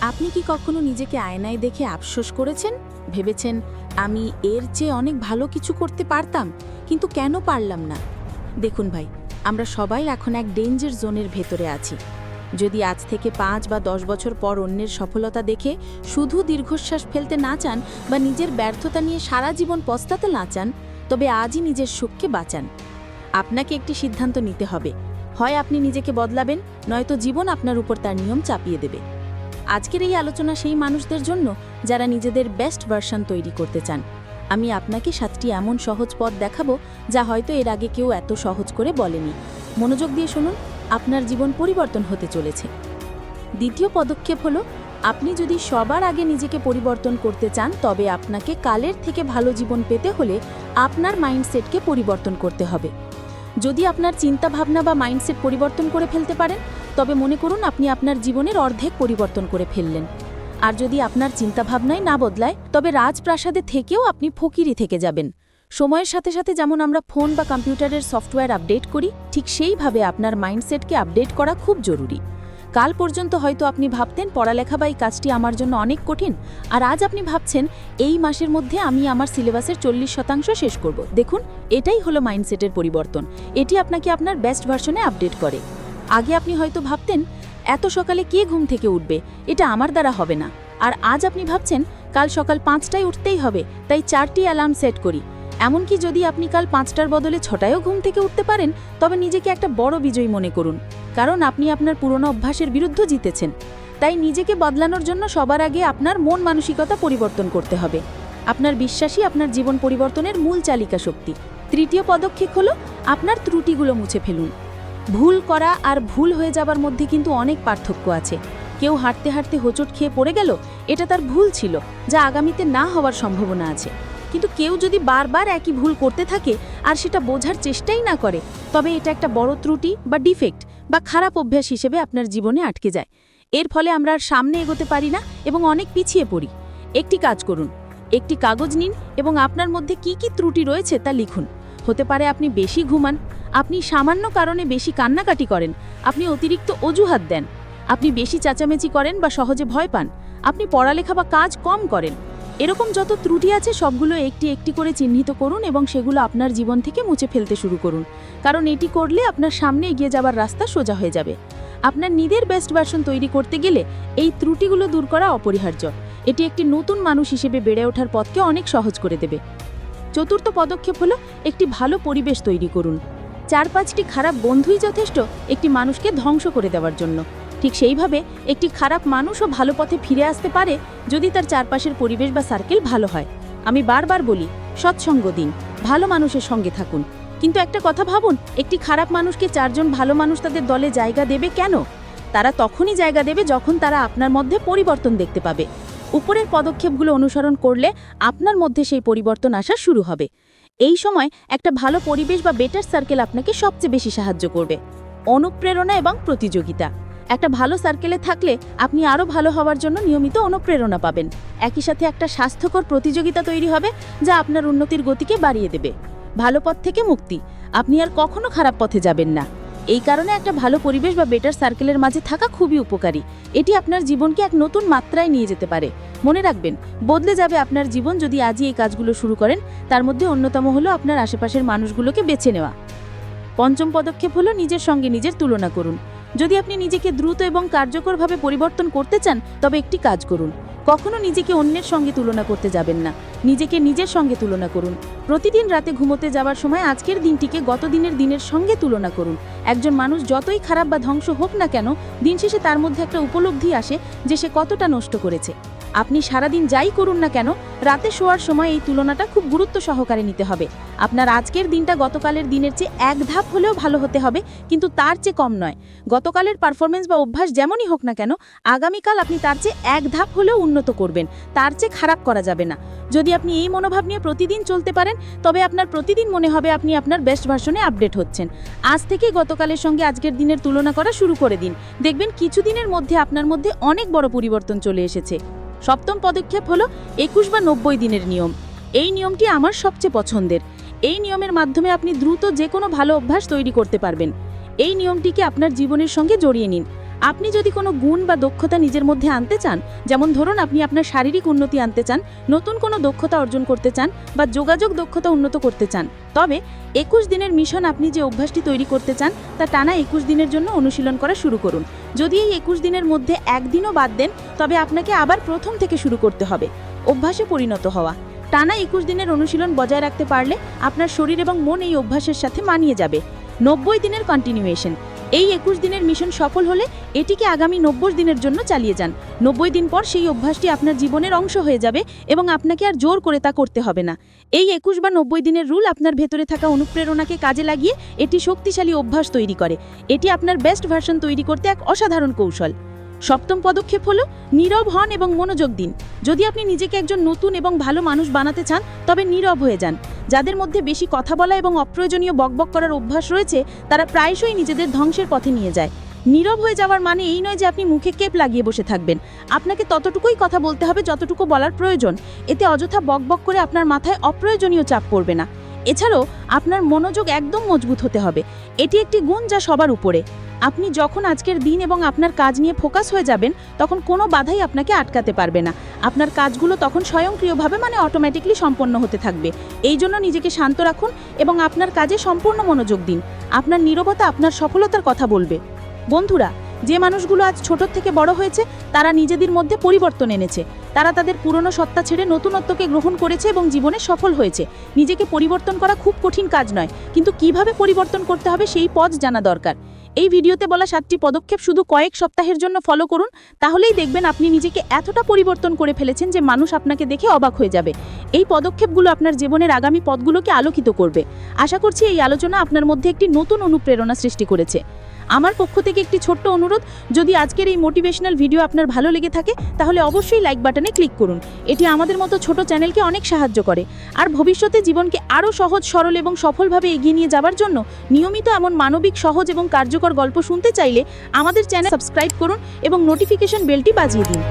আপনি কি কখনো নিজেকে আয়নায় দেখে আফসোস করেছেন? ভেবেছেন, আমি এর চেয়ে অনেক ভালো কিছু করতে পারতাম, কিন্তু কেন পারলাম না? দেখুন ভাই, আমরা সবাই এখন এক ডেঞ্জার জোনের ভেতরে আছি। যদি আজ থেকে ৫ বা ১০ বছর পর অন্যের সফলতা দেখে শুধু দীর্ঘশ্বাস ফেলতে না চান বা নিজের ব্যর্থতা নিয়ে সারা জীবন পস্তাতে না চান, তবে আজই নিজের সুখকে বাঁচান। আপনাকে একটি সিদ্ধান্ত নিতে হবে। হয় আপনি নিজেকে বদলাবেন, নয়তো জীবন আপনার উপর তার নিয়ম চাপিয়ে দেবে। আজকের এই আলোচনা সেই মানুষদের জন্য যারা নিজেদের বেস্ট ভার্সন তৈরি করতে চান। আমি আপনাকে ৭টি এমন সহজ পথ দেখাবো যা হয়তো এর আগে কেউ এত সহজ করে বলেনি। মনোযোগ দিয়ে শুনুন, আপনার জীবন পরিবর্তন হতে চলেছে। দ্বিতীয় পদক্ষেপ হলো, আপনি যদি সবার আগে নিজেকে পরিবর্তন করতে চান, তবে আপনাকে কালের থেকে ভালো জীবন পেতে হলে আপনার মাইন্ডসেটকে পরিবর্তন করতে হবে। যদি আপনার চিন্তাভাবনা বা মাইন্ডসেট পরিবর্তন করে ফেলতে পারেন, তবে মনে করুন আপনি আপনার জীবনের অর্ধেক পরিবর্তন করে ফেললেন। আর যদি আপনার চিন্তাভাবনাই না বদলায়, তবে রাজপ্রাসাদে থেকেও আপনি ফকিরই থেকে যাবেন। সময়ের সাথে সাথে যেমন আমরা ফোন বা কম্পিউটারের সফটওয়্যার আপডেট করি, ঠিক সেইভাবে আপনার মাইন্ডসেটকে আপডেট করা খুব জরুরি। কাল পর্যন্ত হয়তো আপনি ভাবতেন পড়ালেখা বা এই কাজটি আমার জন্য অনেক কঠিন, আর আজ আপনি ভাবছেন এই মাসের মধ্যে আমি আমার সিলেবাসের 40% শেষ করব। দেখুন, এটাই হলো মাইন্ডসেটের পরিবর্তন। এটি আপনাকে আপনার বেস্ট ভার্সনে আপডেট করে। আগে আপনি হয়তো ভাবতেন এত সকালে কে ঘুম থেকে উঠবে, এটা আমার দ্বারা হবে না। আর আজ আপনি ভাবছেন কাল সকাল 5টায় উঠতেই হবে, তাই 4টি অ্যালার্ম সেট করি। এমনকি যদি আপনি কাল 5টার বদলে 6টায়ও ঘুম থেকে উঠতে পারেন, তবে নিজেকে একটা বড় বিজয়ী মনে করুন, কারণ আপনি আপনার পুরনো অভ্যাসের বিরুদ্ধে জিতেছেন। তাই নিজেকে বদলানোর জন্য সবার আগে আপনার মন মানসিকতা পরিবর্তন করতে হবে। আপনার বিশ্বাসই আপনার জীবন পরিবর্তনের মূল চালিকা শক্তি। তৃতীয় পদক্ষেপ হলো, আপনার ত্রুটিগুলো মুছে ফেলুন। ভুল করা আর ভুল হয়ে যাবার মধ্যে কিন্তু অনেক পার্থক্য আছে। কেউ হাঁটতে হাঁটতে হোঁচট খেয়ে পড়ে গেল, এটা তার ভুল ছিল, যা আগামীতে না হওয়ার সম্ভাবনা আছে। কিন্তু কেউ যদি বারবার একই ভুল করতে থাকে আর সেটা বোঝার চেষ্টাই না করে, তবে এটা একটা বড় ত্রুটি বা ডিফেক্ট বা খারাপ অভ্যাস হিসেবে আপনার জীবনে আটকে যায়। এর ফলে আমরা আর সামনে এগোতে পারি না এবং অনেক পিছিয়ে পড়ি। একটি কাজ করুন, একটি কাগজ নিন এবং আপনার মধ্যে কি কি ত্রুটি রয়েছে তা লিখুন। হতে পারে আপনি বেশি ঘুমান, আপনি সামান্য কারণে বেশি কান্নাকাটি করেন, আপনি অতিরিক্ত অজুহাত দেন, আপনি বেশি চেঁচামেচি করেন বা সহজে ভয় পান, আপনি পড়ালেখা বা কাজ কম করেন। এরকম যত ত্রুটি আছে সবগুলো একটি একটি করে চিহ্নিত করুন এবং সেগুলো আপনার জীবন থেকে মুছে ফেলতে শুরু করুন, কারণ এটি করলে আপনার সামনে এগিয়ে যাবার রাস্তা সোজা হয়ে যাবে। আপনার নিজের বেস্ট ভার্সন তৈরি করতে গেলে এই ত্রুটিগুলো দূর করা অপরিহার্য। এটি একটি নতুন মানুষ হিসেবে বেড়ে ওঠার পথকে অনেক সহজ করে দেবে। চতুর্থ পদক্ষেপ হলো, একটি ভালো পরিবেশ তৈরি করুন। 4-5টি খারাপ বন্ধুই যথেষ্ট একটি মানুষকে ধ্বংস করে দেওয়ার জন্য। ঠিক সেইভাবে একটি খারাপ মানুষও ভালো পথে ফিরে আসতে পারে যদি তার চারপাশের পরিবেশ বা সার্কেল ভালো হয়। আমি বারবার বলি, সৎসঙ্গ দিন, ভালো মানুষের সঙ্গে থাকুন। কিন্তু একটা কথা ভাবুন, একটি খারাপ মানুষকে 4জন ভালো মানুষ তাদের দলে জায়গা দেবে কেন? তারা তখনই জায়গা দেবে যখন তারা আপনার মধ্যে পরিবর্তন দেখতে পাবে। উপরের পদক্ষেপগুলো অনুসরণ করলে আপনার মধ্যে সেই পরিবর্তন আসা শুরু হবে। এই সময় একটা ভালো পরিবেশ বা বেটার সার্কেল আপনাকে সবচেয়ে বেশি সাহায্য করবে। অনুপ্রেরণা এবং প্রতিযোগিতা। একটা ভালো সার্কেলে থাকলে আপনি আরও ভালো হওয়ার জন্য নিয়মিত অনুপ্রেরণা পাবেন। একই সাথে একটা স্বাস্থ্যকর প্রতিযোগিতা তৈরি হবে যা আপনার উন্নতির গতিকে বাড়িয়ে দেবে। ভালো পথ থেকে মুক্তি, আপনি আর কখনো খারাপ পথে যাবেন না। এই কারণে একটা ভালো পরিবেশ বা বেটার সার্কেলের মাঝে থাকা খুবই উপকারী। এটি আপনার জীবনকে এক নতুন মাত্রায় নিয়ে যেতে পারে। মনে রাখবেন, বদলে যাবে আপনার জীবন যদি আজই এই কাজগুলো শুরু করেন। তার মধ্যে অন্যতম হলো আপনার আশেপাশের মানুষগুলোকে বেছে নেওয়া। পঞ্চম পদক্ষেপ হলো, নিজের সঙ্গে নিজের তুলনা করুন। যদি আপনি নিজেকে দ্রুত এবং কার্যকরভাবে পরিবর্তন করতে চান, তবে একটি কাজ করুন, কখনো নিজেকে অন্যের সঙ্গে তুলনা করতে যাবেন না। নিজেকে নিজের সঙ্গে তুলনা করুন। প্রতিদিন রাতে ঘুমোতে যাওয়ার সময় আজকের দিনটিকে গত দিনের সঙ্গে তুলনা করুন। একজন মানুষ যতই খারাপ বা ধ্বংস হোক না কেন, দিন শেষে তার মধ্যে একটা উপলব্ধি আসে যে সে কতটা নষ্ট করেছে। আপনি সারাদিন যাই করুন না কেন, রাতে শোয়ার সময় এই তুলনাটা খুব গুরুত্ব সহকারে নিতে হবে। আপনার আজকের দিনটা গতকালের দিনের চেয়ে এক ধাপ হলেও ভালো হতে হবে, কিন্তু তার চেয়ে কম নয়। গতকালের পারফরমেন্স বা অভ্যাস যেমনই হোক না কেন, আগামীকাল আপনি তার চেয়ে এক ধাপ হলেও উন্নত করবেন, তার চেয়ে খারাপ করা যাবে না। যদি আপনি এই মনোভাব নিয়ে প্রতিদিন চলতে পারেন, তবে আপনার প্রতিদিন মনে হবে আপনি আপনার বেস্ট ভার্সনে আপডেট হচ্ছেন। আজ থেকে গতকালের সঙ্গে আজকের দিনের তুলনা করা শুরু করে দিন। দেখবেন কিছুদিনের মধ্যে আপনার মধ্যে অনেক বড় পরিবর্তন চলে এসেছে। সপ্তম পদক্ষেপ হলো 21 বা 90 দিনের নিয়ম। এই নিয়মটি আমার সবচেয়ে পছন্দের। এই নিয়মের মাধ্যমে আপনি দ্রুত যে কোনো ভালো অভ্যাস তৈরি করতে পারবেন। এই নিয়মটিকে আপনার জীবনের সঙ্গে জড়িয়ে নিন। আপনি যদি কোনো গুণ বা দক্ষতা নিজের মধ্যে আনতে চান, যেমন ধরুন আপনি আপনার শারীরিক উন্নতি আনতে চান, নতুন কোনো দক্ষতা অর্জন করতে চান বা যোগাযোগ দক্ষতা উন্নত করতে চান, তবে 21 দিনের মিশন আপনি যে অভ্যাসটি তৈরি করতে চান তা টানা 21 দিনের জন্য অনুশীলন করা শুরু করুন। যদি এই 21 দিনের মধ্যে একদিনও বাদ দেন, তবে আপনাকে আবার প্রথম থেকে শুরু করতে হবে অভ্যাসে পরিণত হওয়া। টানা 21 দিনের অনুশীলন বজায় রাখতে পারলে আপনার শরীর এবং মন এই অভ্যাসের সাথে মানিয়ে যাবে। 90 দিনের কন্টিনিউয়েশন। এই 21 দিনের মিশন সফল হলে এটিকে আগামী 90 দিনের জন্য চালিয়ে যান। 90 দিন পর সেই অভ্যাসটি আপনার জীবনের অংশ হয়ে যাবে এবং আপনাকে আর জোর করে তা করতে হবে না। এই 21 বা 90 দিনের রুল আপনার ভেতরে থাকা অনুপ্রেরণাকে কাজে লাগিয়ে এটি শক্তিশালী অভ্যাস তৈরি করে। এটি আপনার বেস্ট ভার্সন তৈরি করতে এক অসাধারণ কৌশল। সপ্তম পদক্ষেপ হলো নীরব হন এবং মনোযোগ দিন। যদি আপনি নিজেকে একজন নতুন এবং ভালো মানুষ বানাতে চান, তবে নীরব হয়ে যান। যাদের মধ্যে বেশি কথা বলা এবং অপ্রয়োজনীয় বকবক করার অভ্যাস রয়েছে, তারা প্রায়শই নিজেদের ধ্বংসের পথে নিয়ে যায়। নীরব হয়ে যাওয়ার মানে এই নয় যে আপনি মুখে কেপ লাগিয়ে বসে থাকবেন। আপনাকে ততটুকুই কথা বলতে হবে যতটুকু বলার প্রয়োজন। এতে অযথা বকবক করে আপনার মাথায় অপ্রয়োজনীয় চাপ পড়বে না। এছাড়াও আপনার মনোযোগ একদম মজবুত হতে হবে। এটি একটি গুণ যা সবার উপরে। আপনি যখন আজকের দিন এবং আপনার কাজ নিয়ে ফোকাস হয়ে যাবেন, তখন কোনো বাধাই আপনাকে আটকাতে পারবে না। আপনার কাজগুলো তখন স্বয়ংক্রিয়ভাবে অটোমেটিকলি সম্পন্ন হতে থাকবে। এই জন্য নিজেকে শান্ত রাখুন এবং আপনার কাজে সম্পূর্ণ মনোযোগ দিন। আপনার নীরবতা আপনার সফলতার কথা বলবে। বন্ধুরা, যে মানুষগুলো আজ ছোট থেকে বড় হয়েছে, তারা নিজেদের মধ্যে পরিবর্তন এনেছে। তারা তাদের পুরনো সত্তা ছেড়ে নতুনত্বকে গ্রহণ করেছে এবং জীবনে সফল হয়েছে। নিজেকে পরিবর্তন করা খুব কঠিন কাজ নয়, কিন্তু কিভাবে পরিবর্তন করতে হবে সেই পথ জানা দরকার। এই ভিডিওতে বলা 7টি পদক্ষেপ শুধু কয়েক সপ্তাহের জন্য ফলো করুন, তাহলেই দেখবেন আপনি নিজেকে এতটা পরিবর্তন করে ফেলেছেন যে মানুষ আপনাকে দেখে অবাক হয়ে যাবে। এই পদক্ষেপগুলো আপনার জীবনের আগামী পথগুলোকে আলোকিত করবে। আশা করছি এই আলোচনা আপনার মধ্যে একটি নতুন অনুপ্রেরণা সৃষ্টি করেছে। আমার পক্ষ থেকে একটি ছোট্ট অনুরোধ, যদি আজকের এই মোটিভেশনাল ভিডিও আপনার ভালো লেগে থাকে, তাহলে অবশ্যই লাইক বাটনে ক্লিক করুন। এটি আমাদের মতো ছোট চ্যানেলকে অনেক সাহায্য করে। আর ভবিষ্যতে জীবনকে আরও সহজ, সরল এবং সফলভাবে এগিয়ে নিয়ে যাওয়ার জন্য নিয়মিত এমন মানবিক, সহজ এবং কার্যকর গল্প শুনতে চাইলে আমাদের চ্যানেল সাবস্ক্রাইব করুন এবং নোটিফিকেশন বেলটি বাজিয়ে দিন।